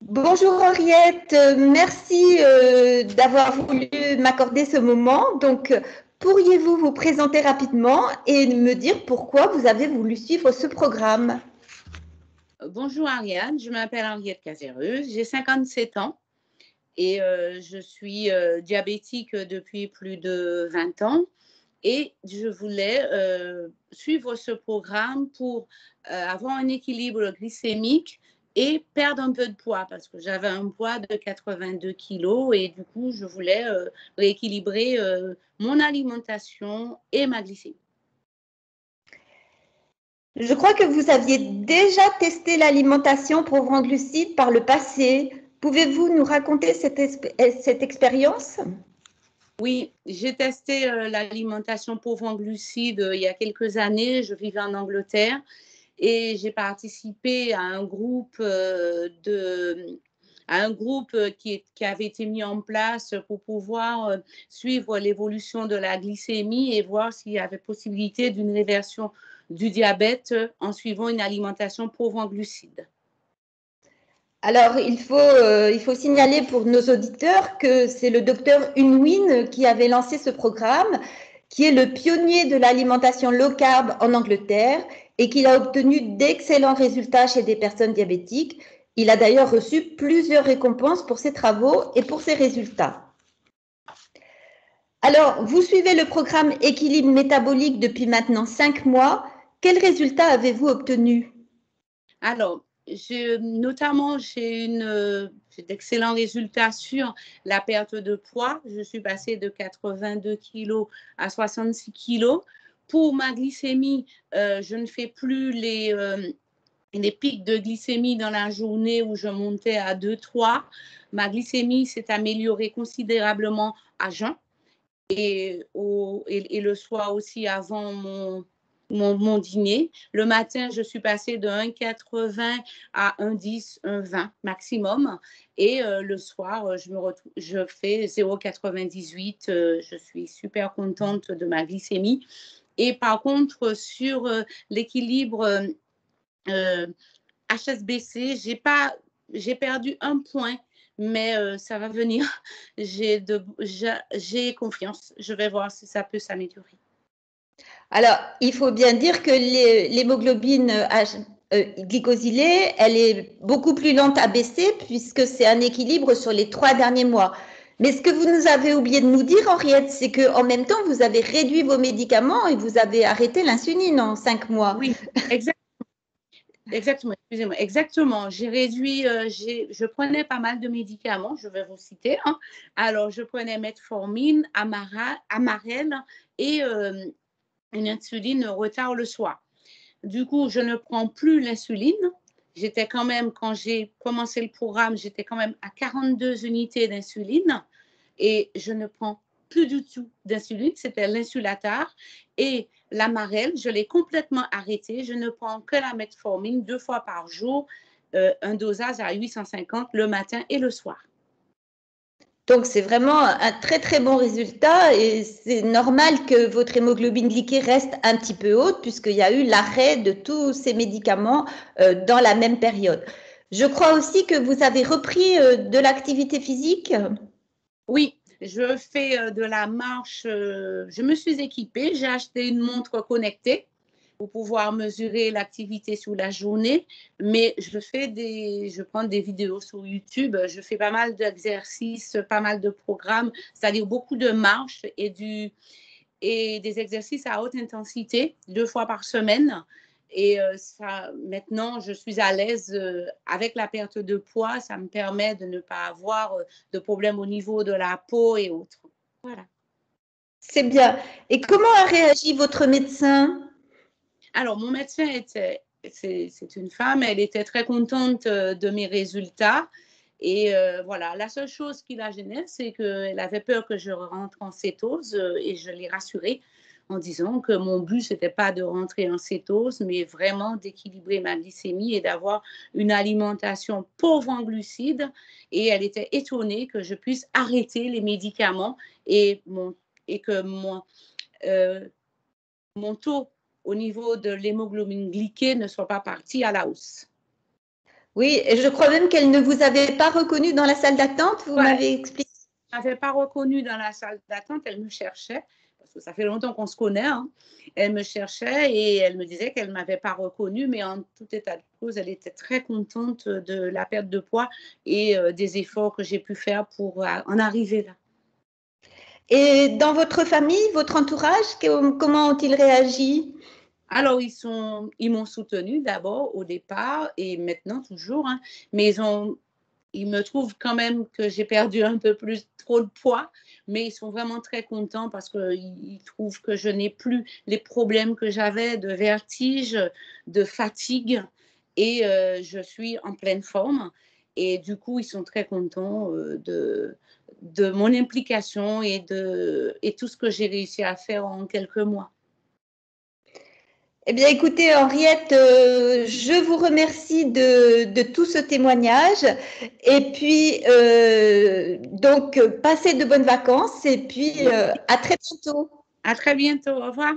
Bonjour Henriette, merci d'avoir voulu m'accorder ce moment. Donc, pourriez-vous vous présenter rapidement et me dire pourquoi vous avez voulu suivre ce programme? Bonjour Ariane, je m'appelle Henriette Cazereuse, j'ai 57 ans et je suis diabétique depuis plus de 20 ans et je voulais suivre ce programme pour avoir un équilibre glycémique et perdre un peu de poids parce que j'avais un poids de 82 kilos et du coup je voulais rééquilibrer mon alimentation et ma glycémie. Je crois que vous aviez déjà testé l'alimentation pauvre en glucides par le passé. Pouvez-vous nous raconter cette expérience? Oui, j'ai testé l'alimentation pauvre en glucides il y a quelques années. Je vivais en Angleterre et j'ai participé à un groupe, qui avait été mis en place pour pouvoir suivre l'évolution de la glycémie et voir s'il y avait possibilité d'une réversion du diabète en suivant une alimentation pauvre en glucides. Alors, il faut signaler pour nos auditeurs que c'est le docteur Unwin qui avait lancé ce programme, qui est le pionnier de l'alimentation low carb en Angleterre et qu'il a obtenu d'excellents résultats chez des personnes diabétiques. Il a d'ailleurs reçu plusieurs récompenses pour ses travaux et pour ses résultats. Alors, vous suivez le programme Équilibre métabolique depuis maintenant 5 mois. Quels résultats avez-vous obtenus? Alors, notamment, j'ai d'excellents résultats sur la perte de poids. Je suis passée de 82 kilos à 66 kilos. Pour ma glycémie, je ne fais plus les pics de glycémie dans la journée où je montais à 2-3. Ma glycémie s'est améliorée considérablement à jeun et le soir aussi avant mon dîner. Le matin, je suis passée de 1,80 à 1,10, 1,20 maximum. Et le soir, je fais 0,98. Je suis super contente de ma glycémie. Et par contre, sur l'équilibre HSBC, j'ai perdu un point, mais ça va venir. J'ai confiance. Je vais voir si ça peut s'améliorer. Alors, il faut bien dire que l'hémoglobine glycosylée, elle est beaucoup plus lente à baisser puisque c'est un équilibre sur les 3 derniers mois. Mais ce que vous nous avez oublié de nous dire, Henriette, c'est qu'en même temps, vous avez réduit vos médicaments et vous avez arrêté l'insuline en 5 mois. Oui, exactement, excusez-moi. Exactement. J'ai réduit, je prenais pas mal de médicaments, je vais vous citer. Hein. Alors, je prenais metformine, Amarel et une insuline retard le soir. Du coup, je ne prends plus l'insuline. J'étais quand même, quand j'ai commencé le programme, j'étais quand même à 42 unités d'insuline et je ne prends plus du tout d'insuline. C'était l'insulatar et l'Amarel, je l'ai complètement arrêté. Je ne prends que la metformine 2 fois par jour, un dosage à 850 le matin et le soir. Donc, c'est vraiment un très, très bon résultat et c'est normal que votre hémoglobine glyquée reste un petit peu haute puisqu'il y a eu l'arrêt de tous ces médicaments dans la même période. Je crois aussi que vous avez repris de l'activité physique. Oui, je fais de la marche. Je me suis équipée. J'ai acheté une montre connectée pour pouvoir mesurer l'activité sur la journée. Mais je prends des vidéos sur YouTube. Je fais pas mal d'exercices, pas mal de programmes, c'est-à-dire beaucoup de marches et des exercices à haute intensité 2 fois par semaine. Et maintenant, je suis à l'aise avec la perte de poids. Ça me permet de ne pas avoir de problèmes au niveau de la peau et autres. Voilà. C'est bien. Et comment a réagi votre médecin? Alors, mon médecin c'est une femme, elle était très contente de mes résultats. Et voilà, la seule chose qui la gênait, c'est qu'elle avait peur que je rentre en cétose et je l'ai rassurée en disant que mon but, ce n'était pas de rentrer en cétose, mais vraiment d'équilibrer ma glycémie et d'avoir une alimentation pauvre en glucides. Et elle était étonnée que je puisse arrêter les médicaments et que mon taux au niveau de l'hémoglobine glyquée ne soit pas parti à la hausse. Oui, et je crois même qu'elle ne vous avait pas reconnu dans la salle d'attente, vous Ouais, m'avez expliqué. je ne m'avais pas reconnue dans la salle d'attente, elle me cherchait, parce que ça fait longtemps qu'on se connaît, hein. Elle me cherchait et elle me disait qu'elle ne m'avait pas reconnue, mais en tout état de cause, elle était très contente de la perte de poids et des efforts que j'ai pu faire pour en arriver là. Et dans votre famille, votre entourage, comment ont-ils réagi? Alors, ils m'ont soutenue d'abord au départ et maintenant toujours, hein, mais ils me trouvent quand même que j'ai perdu un peu plus trop de poids, mais ils sont vraiment très contents parce qu'ils trouvent que je n'ai plus les problèmes que j'avais de vertige, de fatigue et je suis en pleine forme. Et du coup, ils sont très contents de mon implication et tout ce que j'ai réussi à faire en quelques mois. Eh bien, écoutez, Henriette, je vous remercie de tout ce témoignage. Et puis, donc, passez de bonnes vacances et puis à très bientôt. À très bientôt. Au revoir.